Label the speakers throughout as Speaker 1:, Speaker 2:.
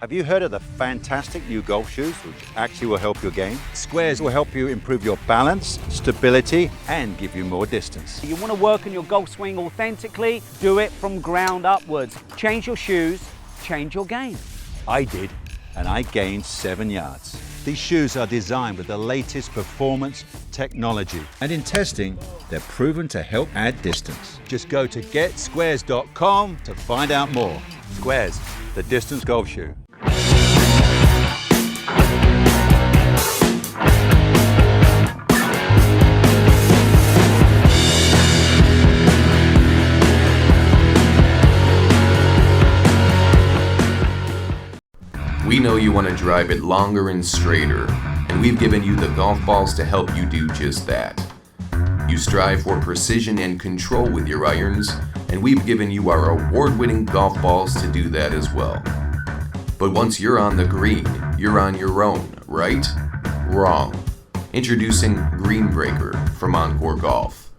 Speaker 1: Have you heard of the fantastic new golf shoes, which actually will help your game? Squares will help you improve your balance, stability, and give you more distance.
Speaker 2: You want to work on your golf swing authentically? Do it from ground upwards. Change your shoes, change your game.
Speaker 1: I did, and I gained 7 yards. These shoes are designed with the latest performance technology, and in testing, they're proven to help add distance. Just go to getsquares.com to find out more. Squares, the distance golf shoe.
Speaker 3: We know you want to drive it longer and straighter, and we've given you the golf balls to help you do just that. You strive for precision and control with your irons, and we've given you our award-winning golf balls to do that as well. But once you're on the green, you're on your own, right? Wrong. Introducing Green Breaker from Oncore Golf,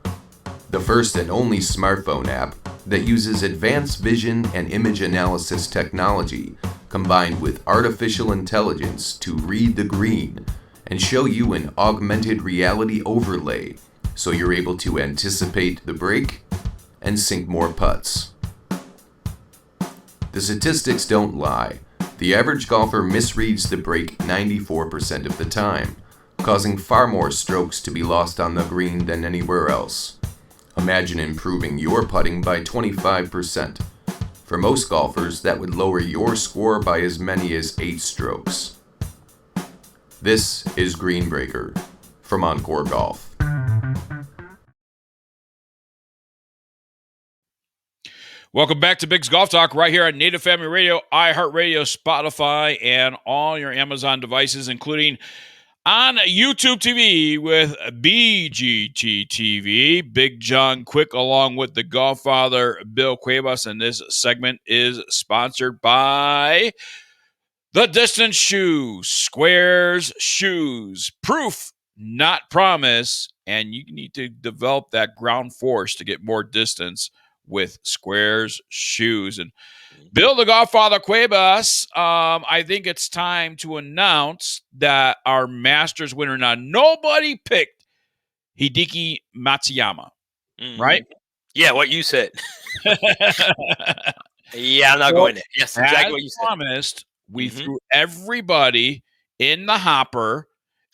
Speaker 3: the first and only smartphone app that uses advanced vision and image analysis technology combined with artificial intelligence to read the green and show you an augmented reality overlay so you're able to anticipate the break and sink more putts. The statistics don't lie. The average golfer misreads the break 94% of the time, causing far more strokes to be lost on the green than anywhere else. Imagine improving your putting by 25%. For most golfers, that would lower your score by as many as 8 strokes. This is Green Breaker from Oncore Golf.
Speaker 4: Welcome back to Big's Golf Talk right here on Native Family Radio, iHeartRadio, Spotify, and all your Amazon devices, including on YouTube TV with BGT-TV. Big John Quick along with the Golffather Bill Cuevas, and this segment is sponsored by the Distance Shoe, Squares Shoes, proof, not promise, and you need to develop that ground force to get more distance with Squares Shoes. And Bill the Golffather Cuevas, I think it's time to announce that our Masters winner, now nobody picked Hideki Matsuyama, right?
Speaker 5: Yeah, what you said. Yeah, I'm not going there. Yes, exactly what you said.
Speaker 4: Promised, we threw everybody in the hopper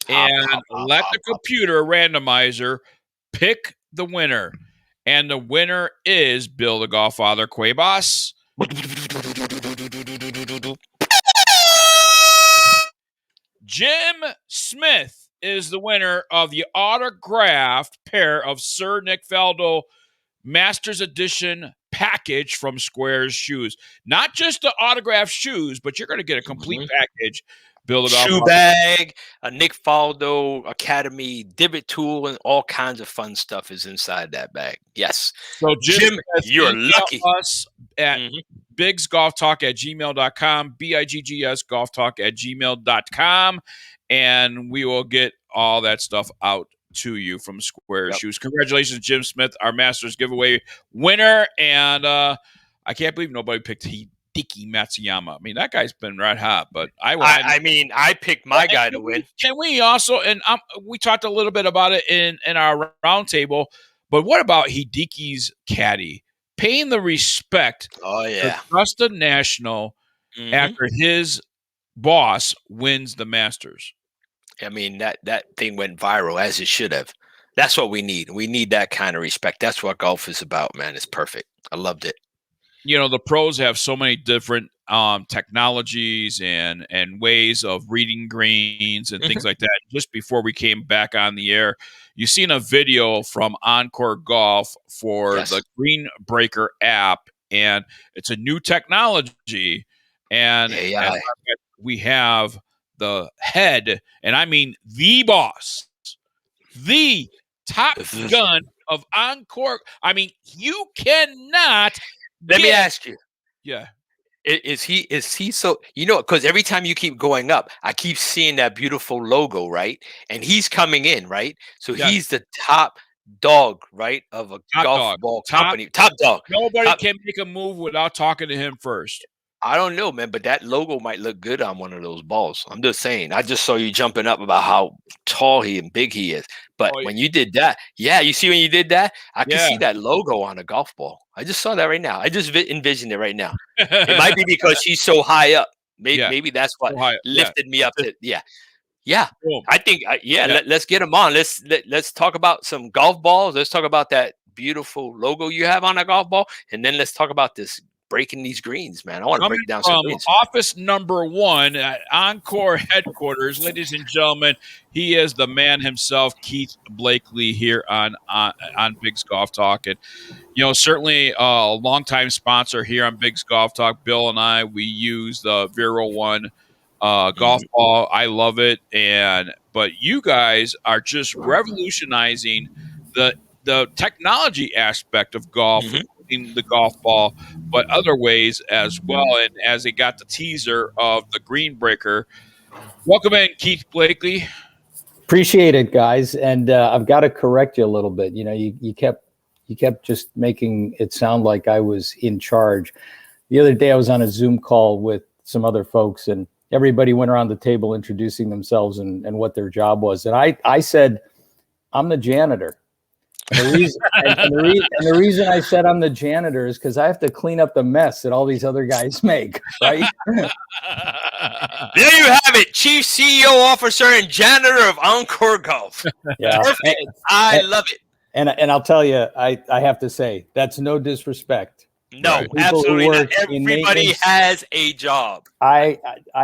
Speaker 4: and let the computer randomizer pick the winner. And the winner is Bill the Golffather Cuevas. Jim Smith is the winner of the autographed pair of Sir Nick Faldo Masters Edition package from Squares Shoes. Not just the autographed shoes, but you're going to get a complete package. Bill the
Speaker 5: Shoe bag, a Nick Faldo Academy divot tool, and all kinds of fun stuff is inside that bag. Yes.
Speaker 4: So Jim Smith,
Speaker 5: you're lucky.
Speaker 4: Us at bigsgolftalk@gmail.com, BIGGS golftalk@gmail.com, and we will get all that stuff out to you from Square Shoes. Congratulations, Jim Smith, our Masters giveaway winner. And I can't believe nobody picked Hideki Matsuyama. I mean, that guy's been red hot, but
Speaker 5: I picked my guy to win.
Speaker 4: Can we also, and we talked a little bit about it in our roundtable, but what about Hideki's caddy? Paying the respect to Augusta National after his boss wins the Masters.
Speaker 5: I mean, that thing went viral, as it should have. That's what we need. We need that kind of respect. That's what golf is about, man. It's perfect. I loved it.
Speaker 4: You know, the pros have so many different technologies and ways of reading greens and things like that. Just before we came back on the air, you seen a video from Oncore Golf for the Green Breaker app, and it's a new technology. And we have the head, and I mean the boss, the top gun of Oncore. I mean, you cannot.
Speaker 5: Let me ask you.
Speaker 4: Yeah.
Speaker 5: Is he so, because every time you keep going up, I keep seeing that beautiful logo, right? And he's coming in, right? So he's the top dog, right, of a golf ball company. Top dog.
Speaker 4: Nobody can make a move without talking to him first.
Speaker 5: I don't know, man, but that logo might look good on one of those balls. I'm just saying. I just saw you jumping up about how tall he and big he is. But
Speaker 4: Oh,
Speaker 5: when you did that, yeah, you see when you did that, I can
Speaker 4: yeah.
Speaker 5: see that logo on a golf ball. I just saw that right now. I just envisioned it right now. It might be because he's so high up. Maybe,
Speaker 4: Yeah.
Speaker 5: maybe that's what
Speaker 4: Ohio. Yeah.
Speaker 5: lifted me up to. Yeah, yeah.
Speaker 4: Boom.
Speaker 5: I think. Yeah.
Speaker 4: Yeah.
Speaker 5: Let's get him on. Let's talk about some golf balls. Let's talk about that beautiful logo you have on a golf ball, and then let's talk about this breaking these greens, man. I want to
Speaker 4: Coming
Speaker 5: break down some
Speaker 4: from
Speaker 5: greens.
Speaker 4: office number 1 at Encore headquarters, ladies and gentlemen, he is the man himself, Keith Blakely, here on Big's Golf Talk. And, certainly a longtime sponsor here on Big's Golf Talk. Bill and I, we use the Vero One golf ball. I love it. But you guys are just revolutionizing the technology aspect of golf, including the golf ball, but other ways as well. And as they got the teaser of the Green Breaker, welcome in, Keith Blakely.
Speaker 6: Appreciate it, guys. And I've got to correct you a little bit. You kept just making it sound like I was in charge. The other day I was on a Zoom call with some other folks, and everybody went around the table introducing themselves and what their job was. And I said, I'm the janitor. The reason I said I'm the janitor is because I have to clean up the mess that all these other guys make, right?
Speaker 5: There you have it, Chief CEO Officer and Janitor of Oncore Golf.
Speaker 6: Yeah,
Speaker 5: Perfect. I love it.
Speaker 6: And I'll tell you, I have to say, that's no disrespect.
Speaker 5: No,
Speaker 6: People
Speaker 5: absolutely
Speaker 6: who
Speaker 5: not.
Speaker 6: work in
Speaker 5: Everybody
Speaker 6: maintenance.
Speaker 5: has a job.
Speaker 6: I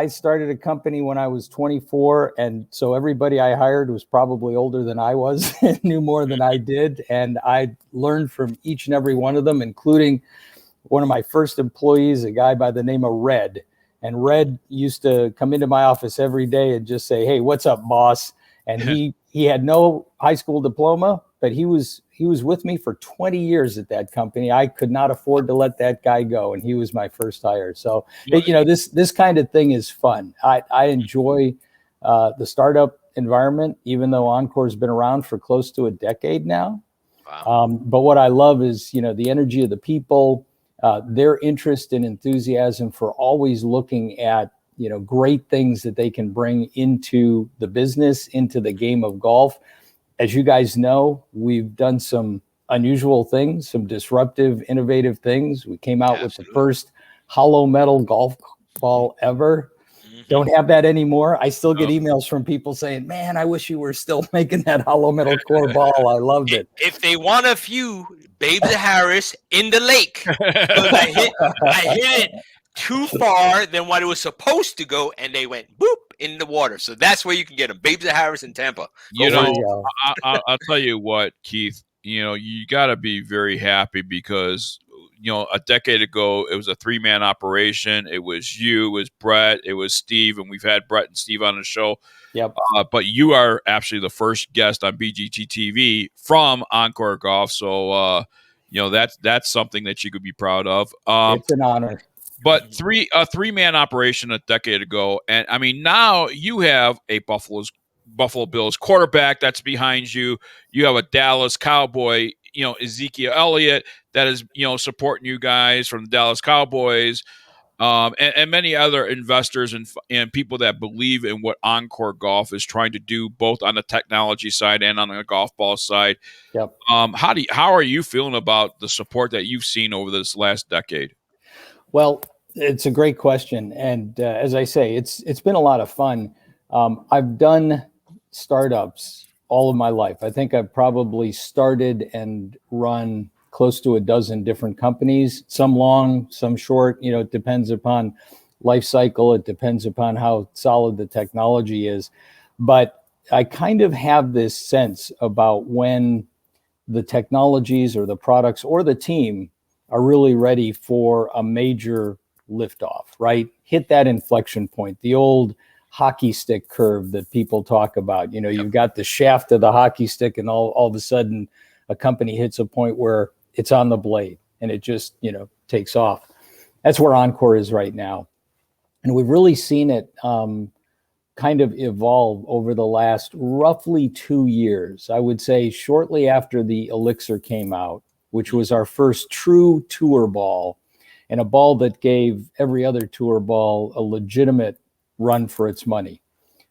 Speaker 6: started a company when I was 24, and so everybody I hired was probably older than I was and knew more than I did, and I learned from each and every one of them, including one of my first employees, a guy by the name of Red. And Red used to come into my office every day and just say, "Hey, what's up, boss?" And he had no high school diploma, but he was with me for 20 years at that company. I could not afford to let that guy go, and he was my first hire. So, this kind of thing is fun. I enjoy the startup environment, even though Encore's been around for close to a decade now.
Speaker 5: Wow.
Speaker 6: But what I love is, the energy of the people, their interest and enthusiasm for always looking at, great things that they can bring into the business, into the game of golf. As you guys know, we've done some unusual things, some disruptive, innovative things. We came out with the first hollow metal golf ball ever. Don't have that anymore. I still get emails from people saying, "Man, I wish you were still making that hollow metal core ball. I loved it."
Speaker 5: If they want a few, Babes of Harris in the lake. Because I hit it too far than what it was supposed to go, and they went boop in the water. So that's where you can get them. Babes of Harris in Tampa.
Speaker 4: I'll tell you what, Keith, you got to be very happy because, a decade ago, it was a 3-man operation. It was you, it was Brett, it was Steve, and we've had Brett and Steve on the show.
Speaker 6: Yep.
Speaker 4: But you are actually the first guest on BGT-TV from Encore Golf. So, that's something that you could be proud of.
Speaker 6: It's an honor.
Speaker 4: But a 3-man operation a decade ago, and I mean now you have a Buffalo Bills quarterback that's behind you. You have a Dallas Cowboy, Ezekiel Elliott that is supporting you guys from the Dallas Cowboys, and many other investors and people that believe in what Encore Golf is trying to do, both on the technology side and on the golf ball side.
Speaker 6: Yep.
Speaker 4: How are you feeling about the support that you've seen over this last decade?
Speaker 6: Well, it's a great question. And as I say, it's been a lot of fun. I've done startups all of my life. I think I've probably started and run close to a dozen different companies, some long, some short. It depends upon life cycle. It depends upon how solid the technology is. But I kind of have this sense about when the technologies or the products or the team are really ready for a major liftoff, right? Hit that inflection point, the old hockey stick curve that people talk about. You've got the shaft of the hockey stick, and all of a sudden a company hits a point where it's on the blade and it just, takes off. That's where Encore is right now. And we've really seen it kind of evolve over the last roughly 2 years. I would say shortly after the Elixir came out, which was our first true tour ball. and a ball that gave every other tour ball a legitimate run for its money.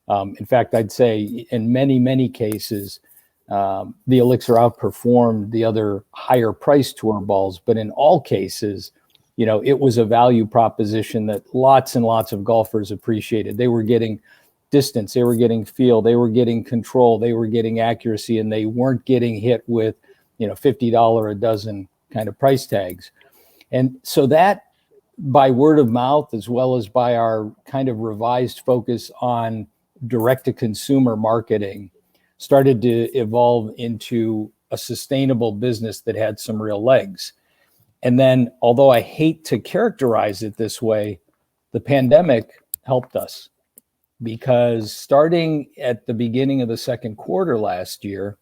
Speaker 6: In fact, I'd say in many, many cases, the Elixir outperformed the other higher priced tour balls, but in all cases, you know, it was a value proposition that lots and lots of golfers appreciated. They were getting distance, they were getting feel, they were getting control, they were getting accuracy, and they weren't getting hit with, you know, $50 a dozen kind of price tags. And so that, by word of mouth, as well as by our kind of revised focus on direct-to-consumer marketing, started to evolve into a sustainable business that had some real legs. And then, although I hate to characterize it this way, the pandemic helped us, because starting at the beginning of the second quarter last year,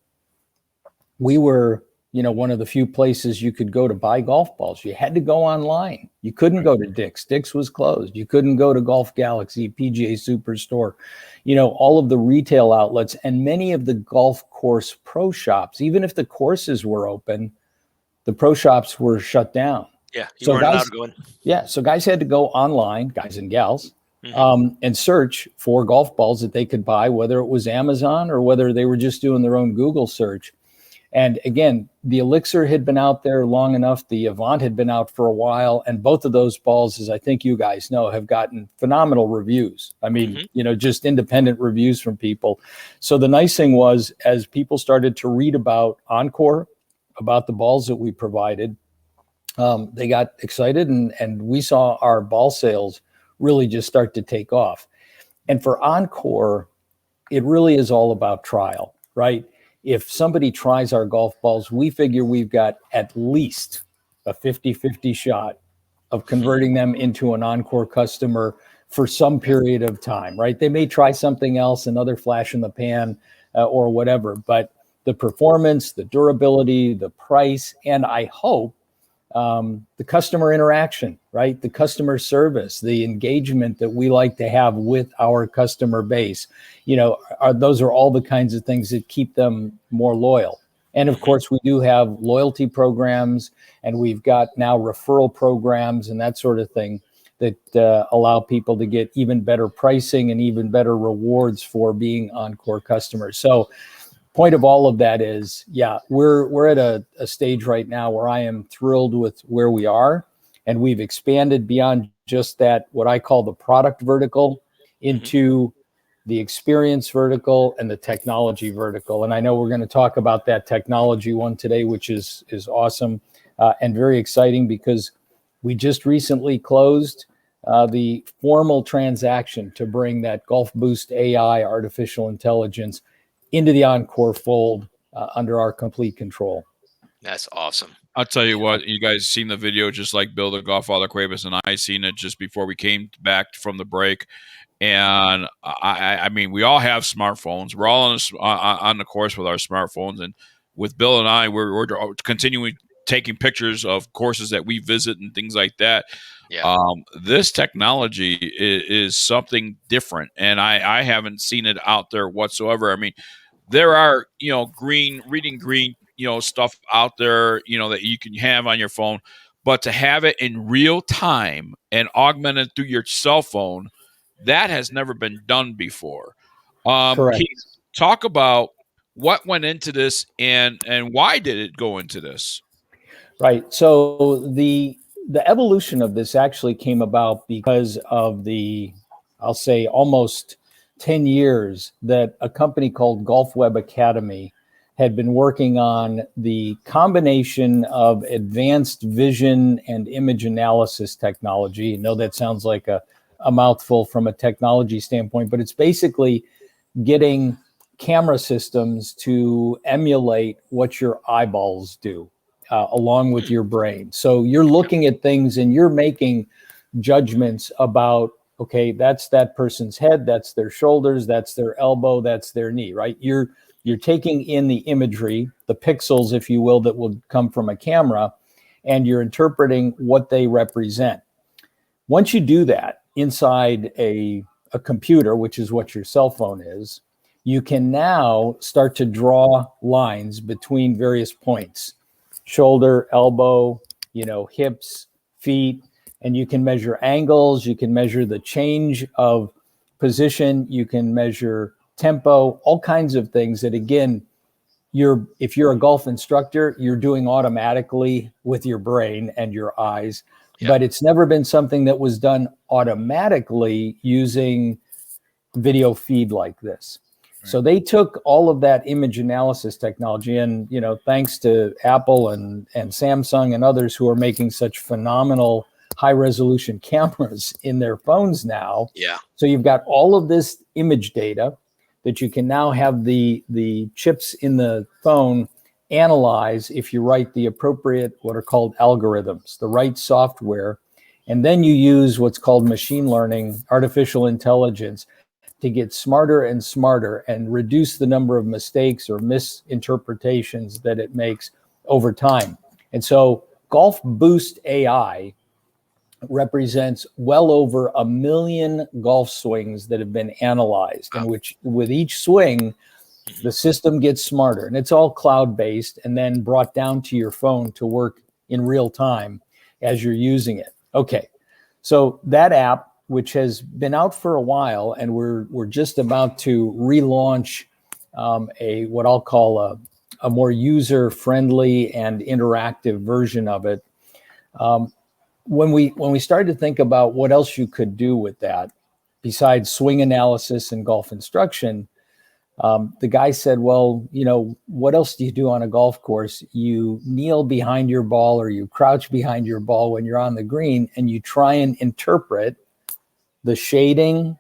Speaker 6: we were, you know, one of the few places you could go to buy golf balls. You had to go online. You couldn't go to Dick's. Dick's was closed. You couldn't go to Golf Galaxy, PGA Superstore, you know, all of the retail outlets and many of the golf course pro shops. Even if the courses were open, the pro shops were shut down.
Speaker 5: Yeah, you
Speaker 6: So
Speaker 5: weren't allowed
Speaker 6: guys-
Speaker 5: to go in.
Speaker 6: Yeah, so guys had to go online, guys and gals, and search for golf balls that they could buy, whether it was Amazon or whether they were just doing their own Google search. And again, the Elixir had been out there long enough. The Avant had been out for a while. And both of those balls, as I think you guys know, have gotten phenomenal reviews. I mean, you know, just independent reviews from people. So the nice thing was, as people started to read about Oncore, about the balls that we provided, they got excited, and we saw our ball sales really just start to take off. And for Oncore, it really is all about trial, right? If somebody tries our golf balls, we figure we've got at least a 50-50 shot of converting them into an Oncore customer for some period of time, right? They may try something else, another flash in the pan or whatever, but the performance, the durability, the price, and I hope the customer interaction, right? The customer service, the engagement that we like to have with our customer base, you know, those are all the kinds of things that keep them more loyal. And of course, we do have loyalty programs, and we've got now referral programs and that sort of thing that allow people to get even better pricing and even better rewards for being Oncore customers. So point of all of that is, yeah, we're at a stage right now where I am thrilled with where we are, and we've expanded beyond just that, what I call the product vertical, into the experience vertical and the technology vertical. And I know we're going to talk about that technology one today, which is awesome and very exciting, because we just recently closed the formal transaction to bring that Golf Boost AI artificial intelligence into the Oncore fold under our complete control.
Speaker 5: That's awesome.
Speaker 4: I'll tell you what, you guys seen the video just like Bill the Golffather Cuevas and I seen it just before we came back from the break. And I mean, we all have smartphones. We're all on the course with our smartphones. And with Bill and I, we're continuing taking pictures of courses that we visit and things like that.
Speaker 5: Yeah.
Speaker 4: This technology is something different, and I haven't seen it out there whatsoever. I mean, there are, you know, reading green, you know, stuff out there, you know, that you can have on your phone, but to have it in real time and augmented through your cell phone, that has never been done before.
Speaker 6: Correct.
Speaker 4: Keith, talk about what went into this and why did it go into this?
Speaker 6: Right. So the evolution of this actually came about because of the, I'll say, almost 10 years that a company called Golf Web Academy had been working on the combination of advanced vision and image analysis technology. You know, that sounds like a mouthful from a technology standpoint, but it's basically getting camera systems to emulate what your eyeballs do. Along with your brain. So you're looking at things and you're making judgments about, okay, that's that person's head, that's their shoulders, that's their elbow, that's their knee, right? You're taking in the imagery, the pixels, if you will, that will come from a camera, and you're interpreting what they represent. Once you do that inside a computer, which is what your cell phone is, you can now start to draw lines between various points. Shoulder, elbow, you know, hips, feet, and you can measure angles, you can measure the change of position, you can measure tempo, all kinds of things that, again, if you're a golf instructor, you're doing automatically with your brain and your eyes.
Speaker 5: Yeah.
Speaker 6: But it's never been something that was done automatically using video feed like this. So they took all of that image analysis technology, and thanks to Apple and Samsung and others who are making such phenomenal high resolution cameras in their phones now.
Speaker 5: Yeah.
Speaker 6: So you've got all of this image data that you can now have the chips in the phone analyze if you write the appropriate, what are called algorithms, the right software. And then you use what's called machine learning, artificial intelligence, to get smarter and smarter and reduce the number of mistakes or misinterpretations that it makes over time. And so Golf Boost AI represents well over 1 million golf swings that have been analyzed, in which with each swing, the system gets smarter, and it's all cloud-based and then brought down to your phone to work in real time as you're using it. Okay, so that app, which has been out for a while, and we're just about to relaunch what I'll call a more user-friendly and interactive version of it. When we started to think about what else you could do with that, besides swing analysis and golf instruction, the guy said, well, what else do you do on a golf course? You kneel behind your ball or you crouch behind your ball when you're on the green, and you try and interpret the shading,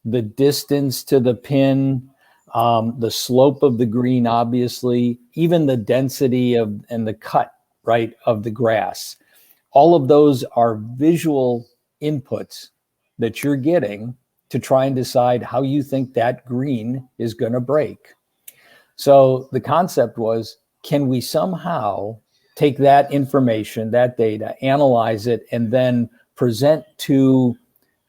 Speaker 6: the distance to the pin, the slope of the green, obviously, even the density and the cut, right, of the grass. All of those are visual inputs that you're getting to try and decide how you think that green is going to break. So the concept was, can we somehow take that information, that data, analyze it, and then present to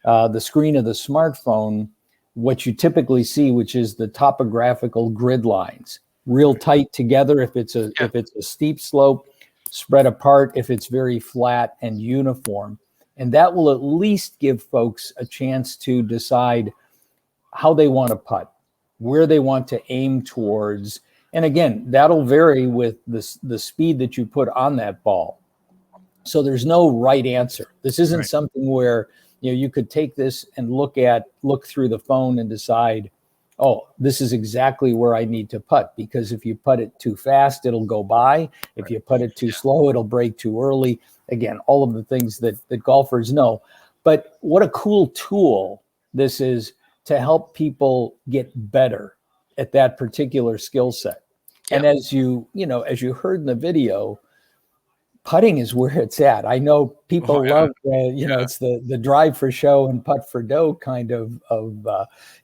Speaker 6: the screen of the smartphone what you typically see, which is the topographical grid lines, real tight together if it's a steep slope, spread apart if it's very flat and uniform. And that will at least give folks a chance to decide how they want to putt, where they want to aim towards. And again, that'll vary with the speed that you put on that ball. So there's no right answer. This isn't something where you could take this and look through the phone and decide, oh, this is exactly where I need to putt, because if you putt it too fast, it'll go by. If you putt it too slow, it'll break too early. Again, all of the things that golfers know. But what a cool tool this is to help people get better at that particular skill set. Yeah. And as you heard in the video, putting is where it's at. I know people love, it's the drive for show and putt for dough kind of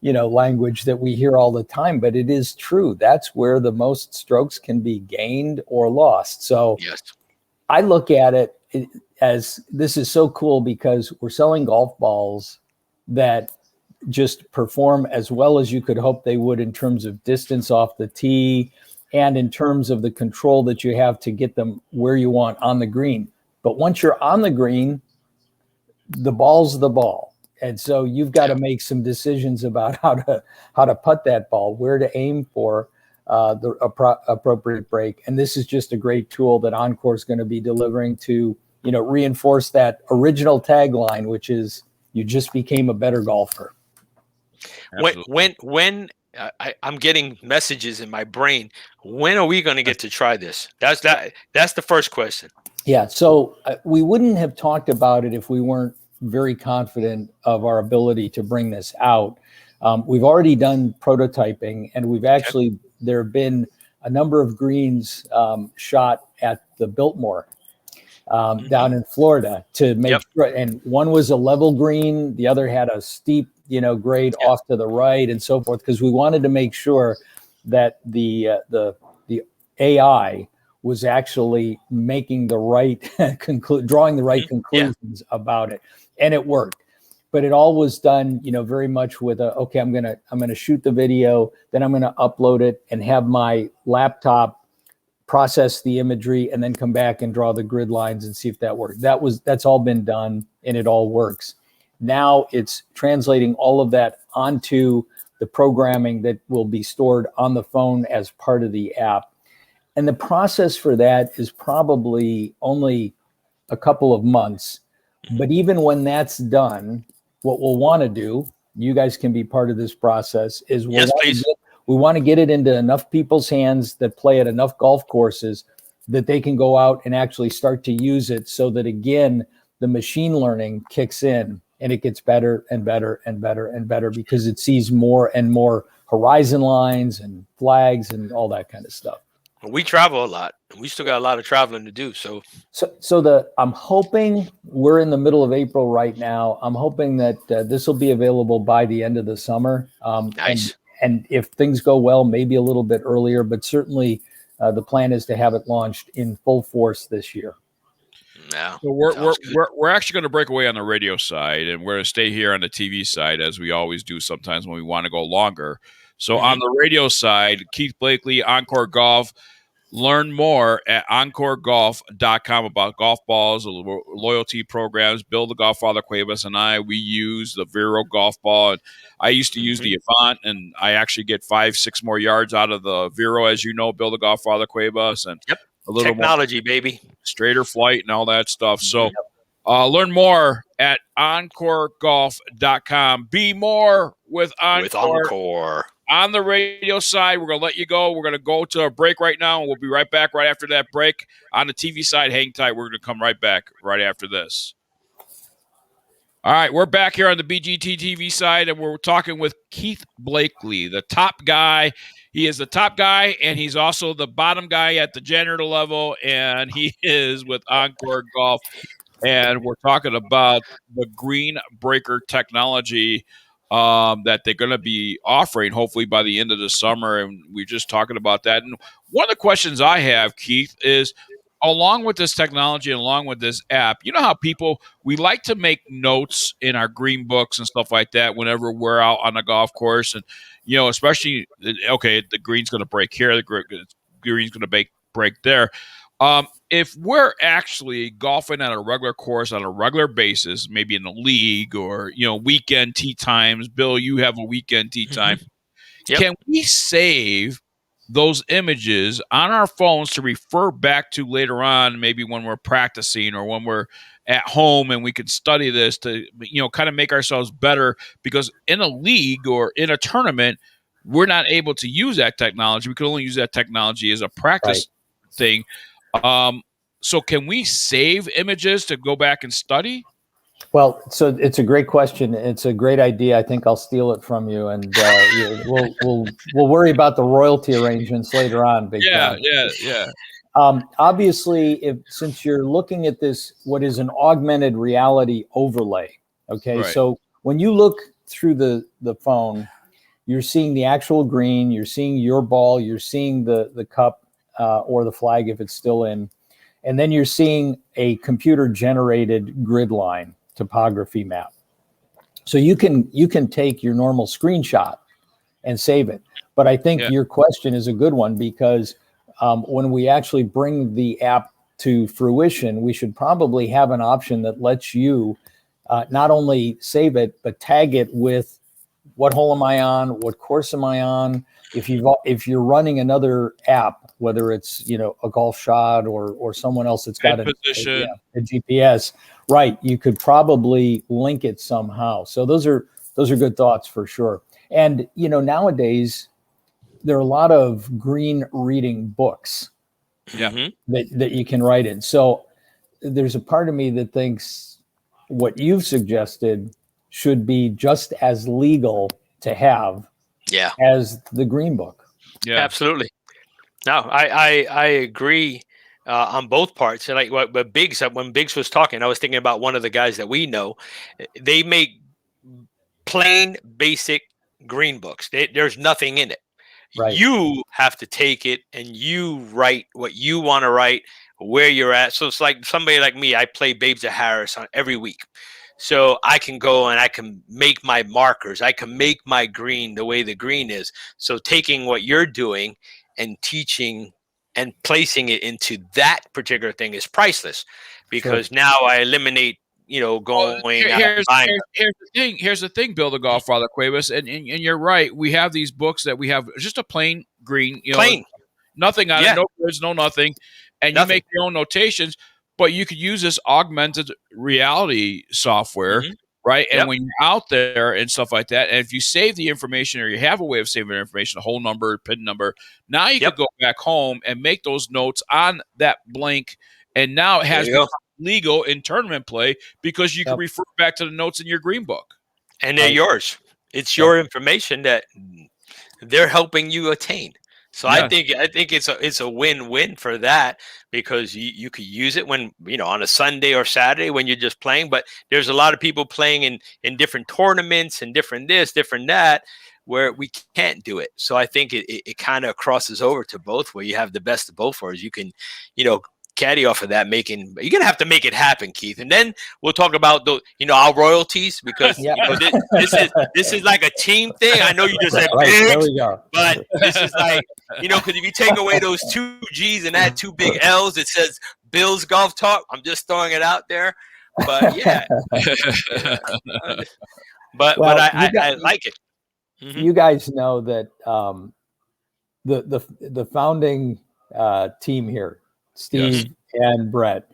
Speaker 6: language that we hear all the time, but it is true. That's where the most strokes can be gained or lost. So I look at it as, this is so cool because we're selling golf balls that just perform as well as you could hope they would in terms of distance off the tee, and in terms of the control that you have to get them where you want on the green. But once you're on the green, the ball's the ball. And so you've got to make some decisions about how to putt that ball, where to aim for the appropriate break. And this is just a great tool that Oncore is going to be delivering to, reinforce that original tagline, which is, you just became a better golfer.
Speaker 5: When I'm getting messages in my brain, when are we going to get to try this? That's the first question.
Speaker 6: Yeah. So we wouldn't have talked about it if we weren't very confident of our ability to bring this out. We've already done prototyping, and we've actually, there have been a number of greens shot at the Biltmore down in Florida to make sure. And one was a level green. The other had a steep, grade off to the right and so forth, because we wanted to make sure that the AI was actually making the right drawing the right conclusions about it, and it worked. But it all was done, very much with okay, I'm gonna shoot the video, then I'm gonna upload it and have my laptop process the imagery, and then come back and draw the grid lines and see if that worked. That's all been done, and it all works. Now it's translating all of that onto the programming that will be stored on the phone as part of the app. And the process for that is probably only a couple of months. But even when that's done, what we'll want to do, you guys can be part of this process, is we want to get it into enough people's hands that play at enough golf courses that they can go out and actually start to use it, so that, again, the machine learning kicks in and it gets better and better and better and better, because it sees more and more horizon lines and flags and all that kind of stuff.
Speaker 5: We travel a lot. We still got a lot of traveling to do. So
Speaker 6: I'm hoping, we're in the middle of April right now. I'm hoping that this will be available by the end of the summer.
Speaker 5: Nice.
Speaker 6: And if things go well, maybe a little bit earlier, but certainly the plan is to have it launched in full force this year.
Speaker 5: Yeah.
Speaker 4: So we're actually going to break away on the radio side, and we're going to stay here on the TV side, as we always do sometimes when we want to go longer. So on the radio side, Keith Blakely, Oncore Golf. Learn more at OncoreGolf.com about golf balls, loyalty programs. Bill, the Golf Father Cuevas, and I, we use the Vero golf ball. And I used to use the Avant, and I actually get 5-6 more yards out of the Vero, as you know, Bill, the Golf Father Cuevas, and a little
Speaker 5: technology,
Speaker 4: more
Speaker 5: baby,
Speaker 4: straighter flight and all that stuff. So learn more at OncoreGolf.com. Be more with Encore.
Speaker 5: With Encore.
Speaker 4: On the radio side, we're going to let you go. We're going to go to a break right now, and we'll be right back right after that break. On the TV side, hang tight. We're going to come right back right after this. All right, we're back here on the BGT-TV side, and we're talking with Keith Blakely, the top guy. He is the top guy, and he's also the bottom guy at the janitor level, and he is with Oncore Golf. And we're talking about the green breaker technology that they're going to be offering hopefully by the end of the summer. And we're just talking about that. And one of the questions I have, Keith, is along with this technology, along with this app, you know how we like to make notes in our green books and stuff like that whenever we're out on the golf course. And, you know, especially, okay, the green's going to break here, the green's going to break there. If we're actually golfing at a regular course on a regular basis, maybe in a league or, you know, weekend tee times, Bill, you have a weekend tee time. Can we save those images on our phones to refer back to later on, maybe when we're practicing or when we're at home, and we can study this to, you know, kind of make ourselves better? Because in a league or in a tournament, we're not able to use that technology. We can only use that technology as a practice thing. So can we save images to go back and study?
Speaker 6: Well, so it's a great question. It's a great idea. I think I'll steal it from you, and we'll worry about the royalty arrangements later on.
Speaker 4: Yeah.
Speaker 6: Obviously, since you're looking at this, what is an augmented reality overlay? Okay,
Speaker 4: Right.
Speaker 6: So when you look through the phone, you're seeing the actual green, you're seeing your ball, you're seeing the cup or the flag if it's still in. And then you're seeing a computer-generated grid line topography map. So you can take your normal screenshot and save it. But I think your question is a good one, because when we actually bring the app to fruition, we should probably have an option that lets you not only save it, but tag it with what hole am I on, what course am I on. If you're running another app, whether it's, you know, a golf shot or someone else that's got a GPS, right? You could probably link it somehow. So those are good thoughts for sure. And, you know, nowadays there are a lot of green reading books that you can write in. So there's a part of me that thinks what you've suggested should be just as legal to have as the green book.
Speaker 5: Yeah, absolutely. No, I agree on both parts. And like when Biggs was talking, I was thinking about one of the guys that we know. They make plain, basic green books. There's nothing in it. Right. You have to take it and you write what you want to write, where you're at. So it's like somebody like me. I play Babes of Harris every week. So I can go and I can make my markers. I can make my green the way the green is. So taking what you're doing and teaching and placing it into that particular thing is priceless, because now I eliminate, going out and buying.
Speaker 4: Here's the thing, Bill the Golffather Cuevas, and you're right. We have these books that we have just a plain green,
Speaker 5: Plain.
Speaker 4: nothing on it, no words, no nothing, and
Speaker 5: Nothing.
Speaker 4: you make your own notations. But you could use this augmented reality software, right? And when you're out there and stuff like that, and if you save the information, or you have a way of saving the information, a whole number, PIN number, now you could go back home and make those notes on that blank, and now it has become legal in tournament play because you can refer back to the notes in your green book.
Speaker 5: And they're yours. It's your information that they're helping you attain. So I think it's a win-win for that, because you could use it when, on a Sunday or Saturday when you're just playing. But there's a lot of people playing in different tournaments and different this, different that, where we can't do it. So I think it kind of crosses over to both, where you have the best of both worlds. You can, caddy off of that, you're gonna have to make it happen, Keith. And then we'll talk about our royalties, because this is like a team thing. I know you just said
Speaker 6: there we go.
Speaker 5: but this is like, because if you take away those 2 G's and add 2 big L's, it says Bill's Golf Talk. I'm just throwing it out there, but but I like it.
Speaker 6: You guys know that the founding team here, Steve and Brett,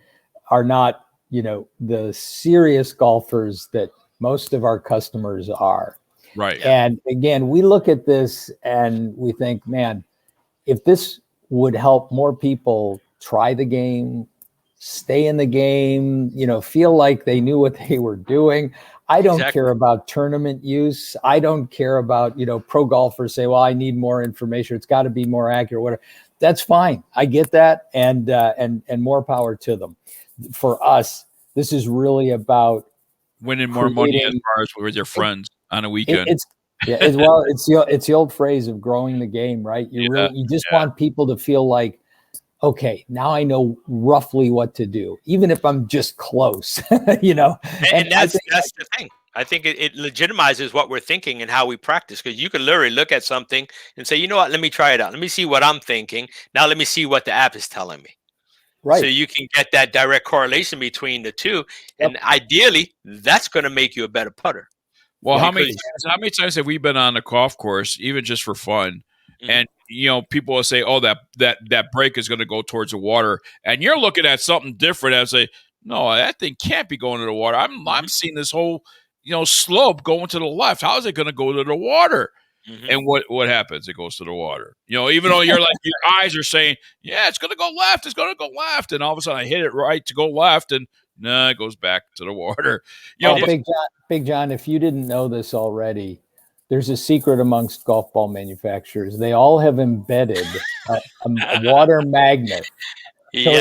Speaker 6: are not, the serious golfers that most of our customers are.
Speaker 4: Right.
Speaker 6: And again, we look at this and we think, man, if this would help more people try the game, stay in the game, feel like they knew what they were doing. I don't care about tournament use. I don't care about, pro golfers say, well, I need more information. It's got to be more accurate, whatever. That's fine. I get that. And more power to them. For us, this is really about
Speaker 4: winning more money as far as with your friends on a weekend.
Speaker 6: It's the old phrase of growing the game, right? You just want people to feel like, okay, now I know roughly what to do, even if I'm just close, And
Speaker 5: that's the thing. I think it legitimizes what we're thinking and how we practice, because you can literally look at something and say, you know what, let me try it out. Let me see what I'm thinking. Now let me see what the app is telling me. Right. So you can get that direct correlation between the two. And ideally, that's going to make you a better putter.
Speaker 4: Well, how many times have we been on a golf course, even just for fun? And people will say, "Oh, that break is going to go towards the water," and you're looking at something different as no, that thing can't be going to the water. I'm seeing this whole slope going to the left. How is it going to go to the water? And what happens? It goes to the water. Even though you're like, your eyes are saying, yeah, it's going to go left. It's going to go left. And all of a sudden I hit it right to go left. And no, it goes back to the water.
Speaker 6: Big John, if you didn't know this already, there's a secret amongst golf ball manufacturers. They all have embedded a water magnet. So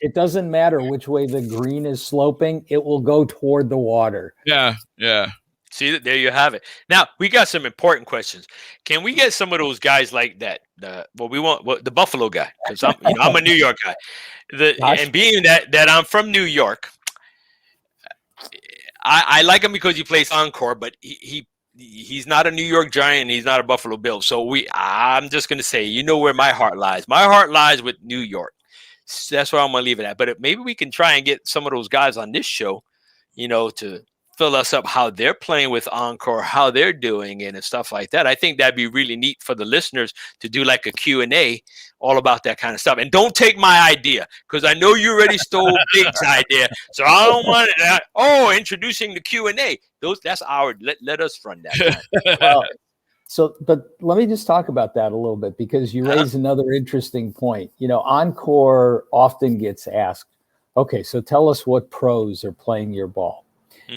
Speaker 6: it doesn't matter which way the green is sloping. It will go toward the water.
Speaker 4: Yeah.
Speaker 5: See, there you have it. Now we got some important questions. Can we get some of those guys like that? The Buffalo guy, because I'm a New York guy. And being that I'm from New York, I like him because he plays Oncore, but he's not a New York Giant and he's not a Buffalo Bill. So I'm just gonna say, where my heart lies. My heart lies with New York. That's where I'm gonna leave it at. But maybe we can try and get some of those guys on this show, to fill us up how they're playing with Oncore, how they're doing it and stuff like that. I think that'd be really neat for the listeners to do like a Q&A all about that kind of stuff. And don't take my idea, because I know you already stole Big's idea. So I don't want it. Introducing the Q&A. That's our, let us run that.
Speaker 6: But let me just talk about that a little bit, because you raise another interesting point. Oncore often gets asked, okay, so tell us what pros are playing your ball.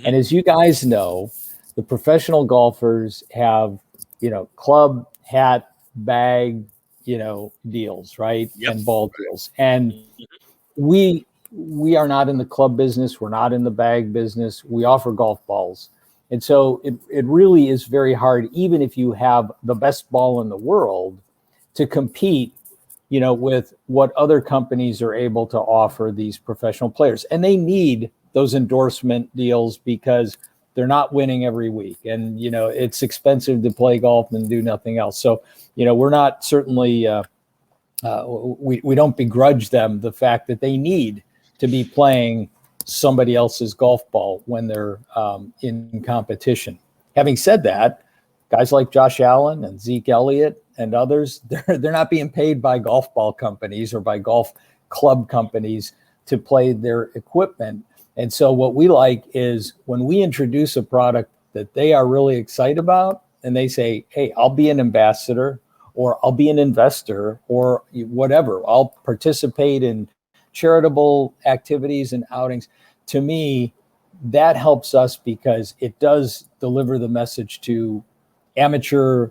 Speaker 6: And as you guys know, the professional golfers have, club, hat, bag, deals, right? And ball deals. And we are not in the club business. We're not in the bag business. We offer golf balls. And so it really is very hard, even if you have the best ball in the world, to compete, with what other companies are able to offer these professional players. And they need those endorsement deals because they're not winning every week. And, it's expensive to play golf and do nothing else. So, we're not certainly we don't begrudge them the fact that they need to be playing somebody else's golf ball when they're in competition. Having said that, guys like Josh Allen and Zeke Elliott and others, they're not being paid by golf ball companies or by golf club companies to play their equipment. And so what we like is when we introduce a product that they are really excited about and they say, hey, I'll be an ambassador or I'll be an investor or whatever, I'll participate in charitable activities and outings. To me, that helps us because it does deliver the message to amateur,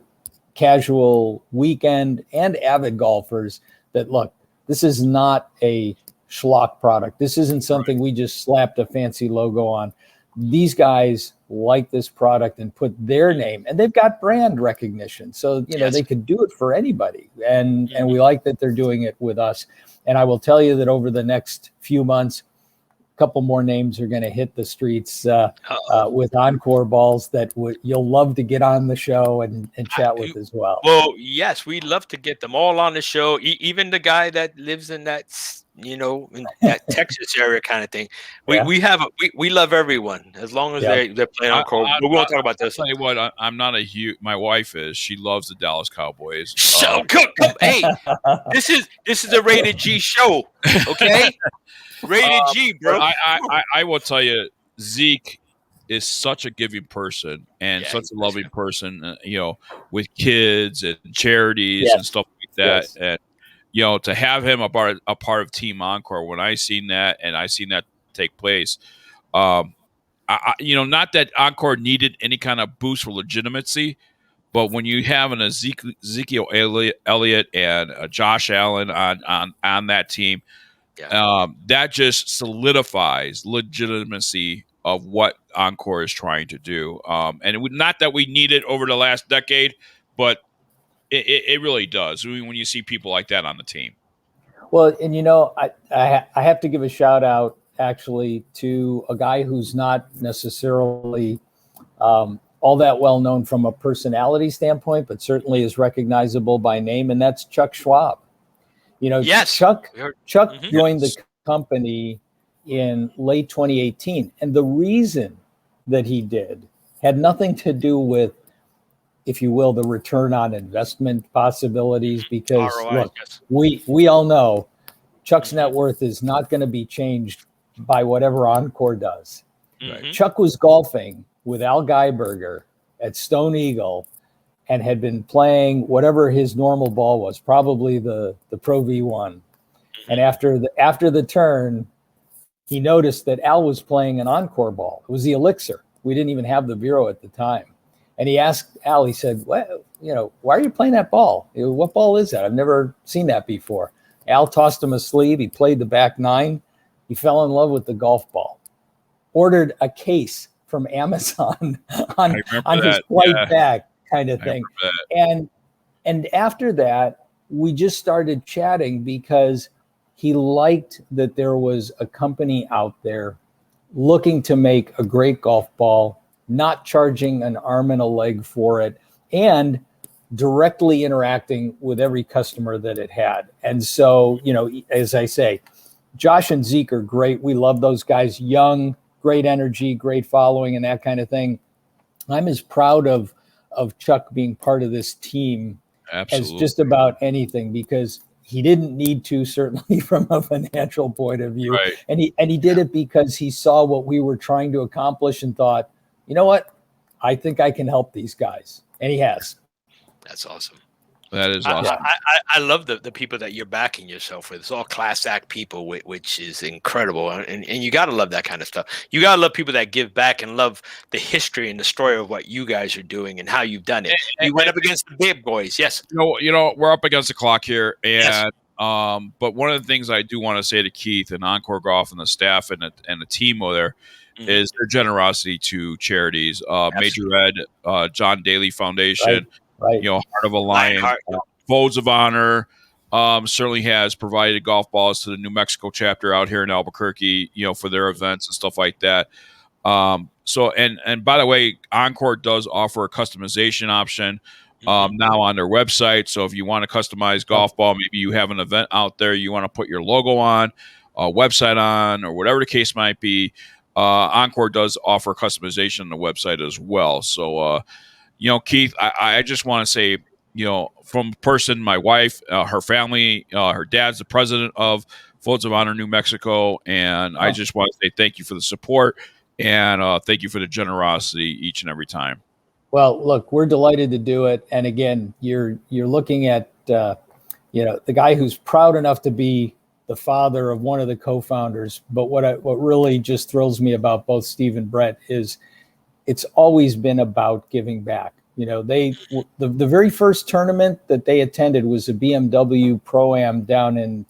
Speaker 6: casual, weekend, and avid golfers that, look, this is not a schlock product. This isn't something we just slapped a fancy logo on. These guys like this product and put their name, and they've got brand recognition. So, they could do it for anybody. And we like that they're doing it with us. And I will tell you that over the next few months, a couple more names are going to hit the streets with Oncore balls that you'll love to get on the show and chat with as well.
Speaker 5: Well, yes, we'd love to get them all on the show. Even the guy that lives in that, in that Texas area kind of thing. We love everyone as long as they're playing Oncore. We won't talk about this.
Speaker 4: I'll tell you what, I'm not a huge. My wife is. She loves the Dallas Cowboys.
Speaker 5: So hey, this is a rated G show, okay? Rated G, bro.
Speaker 4: I will tell you, Zeke is such a giving person and such a loving person, with kids and charities and stuff like that. Yes. And, to have him a part of Team Oncore, when I seen that and I seen that take place, not that Oncore needed any kind of boost for legitimacy, but when you have an Ezekiel Elliott and Josh Allen on that team, that just solidifies legitimacy of what Oncore is trying to do. And not that we need it over the last decade, but it really does when you see people like that on the team.
Speaker 6: Well, and I have to give a shout out actually to a guy who's not necessarily all that well known from a personality standpoint, but certainly is recognizable by name, and that's Chuck Schwab. Chuck joined the company in late 2018. And the reason that he did had nothing to do with, if you will, the return on investment possibilities, because
Speaker 5: ROI,
Speaker 6: look, we all know Chuck's net worth is not going to be changed by whatever Oncore does.
Speaker 5: Mm-hmm.
Speaker 6: Chuck was golfing with Al Geiberger at Stone Eagle and had been playing whatever his normal ball was, probably the Pro V1. And after the turn, he noticed that Al was playing an Oncore ball. It was the Elixir. We didn't even have the Vero at the time. And he asked Al, he said, why are you playing that ball? What ball is that? I've never seen that before. Al tossed him a sleeve. He played the back nine. He fell in love with the golf ball. Ordered a case from Amazon on his flight back, kind of thing. And after that, we just started chatting because he liked that there was a company out there looking to make a great golf ball, not charging an arm and a leg for it, and directly interacting with every customer that it had. And so, as I say, Josh and Zeke are great. We love those guys, young, great energy, great following, and that kind of thing. I'm as proud of Chuck being part of this team as just about anything, because he didn't need to, certainly from a financial point of view.
Speaker 4: Right.
Speaker 6: And he did it because he saw what we were trying to accomplish and thought, you know what? I think I can help these guys. And he has.
Speaker 5: That's awesome.
Speaker 4: That is awesome.
Speaker 5: I love the people that you're backing yourself with. It's all class act people, which is incredible. And you got to love that kind of stuff. You got to love people that give back and love the history and the story of what you guys are doing and how you've done it. You went up against the big boys. Yes.
Speaker 4: We're up against the clock here. And
Speaker 5: yes.
Speaker 4: But one of the things I do want to say to Keith and Oncore Golf and the staff and the team over there is their generosity to charities. Major Ed, John Daly Foundation.
Speaker 6: Right.
Speaker 4: Heart of a Lion, Folds of Honor, certainly has provided golf balls to the New Mexico chapter out here in Albuquerque, for their events and stuff like that. So, and by the way, Oncore does offer a customization option. now on their website. So if you want to customize golf ball, maybe you have an event out there you want to put your logo on, a website on, or whatever the case might be. Encore does offer customization on the website as well. So, Keith, I just want to say, from a person, my wife, her family, her dad's the president of Folds of Honor New Mexico, and I just want to say thank you for the support and thank you for the generosity each and every time.
Speaker 6: Well, look, we're delighted to do it. And again, you're looking at the guy who's proud enough to be the father of one of the co-founders. But what really just thrills me about both Steve and Brett is it's always been about giving back. The very first tournament that they attended was a BMW Pro-Am down in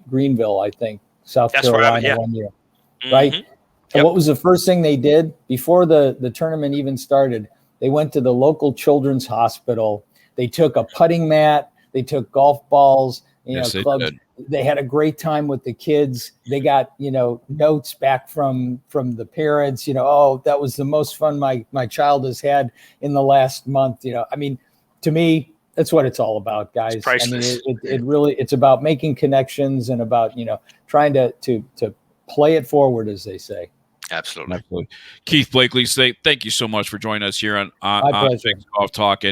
Speaker 6: Greenville, I think, South Carolina, 1 year, right?
Speaker 5: Yep.
Speaker 6: And what was the first thing they did before the tournament even started? They went to the local children's hospital. They took a putting mat. They took golf balls, clubs. They had a great time with the kids. They got, notes back from the parents, oh, that was the most fun my child has had in the last month. To me, that's what it's all about, guys.
Speaker 5: It's priceless.
Speaker 6: It really, it's about making connections and about, trying to play it forward, as they say.
Speaker 5: Absolutely.
Speaker 4: Keith Blakely, thank you so much for joining us here on Fix Golf Talk.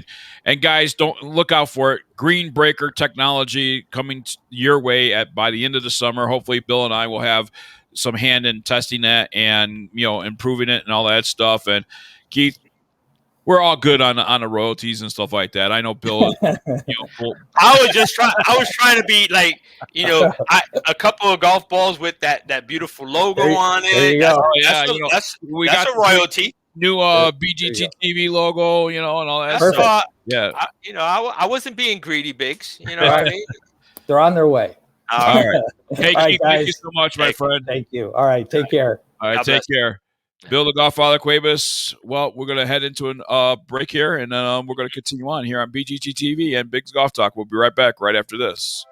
Speaker 4: And guys, don't look out for it. Green Breaker technology coming your way by the end of the summer. Hopefully, Bill and I will have some hand in testing that and improving it and all that stuff. And Keith, we're all good on the royalties and stuff like that. I know Bill.
Speaker 5: I was trying to be like, a couple of golf balls with that beautiful logo on it.
Speaker 6: There you go.
Speaker 5: That's a royalty.
Speaker 4: New BGT-TV logo, and all that stuff. Yeah.
Speaker 5: I wasn't being greedy, Biggs. You know what I mean?
Speaker 6: They're on their way.
Speaker 5: All right.
Speaker 4: Hey,
Speaker 6: All right,
Speaker 4: Keith, thank you so much, my friend.
Speaker 6: Thank you. All right. Take care.
Speaker 4: All right,
Speaker 5: God
Speaker 4: take
Speaker 5: bless.
Speaker 4: care. Bill the Godfather Cuevas. Well, we're going to head into a break here, and then we're going to continue on here on BGT-TV and Biggs Golf Talk. We'll be right back right after this.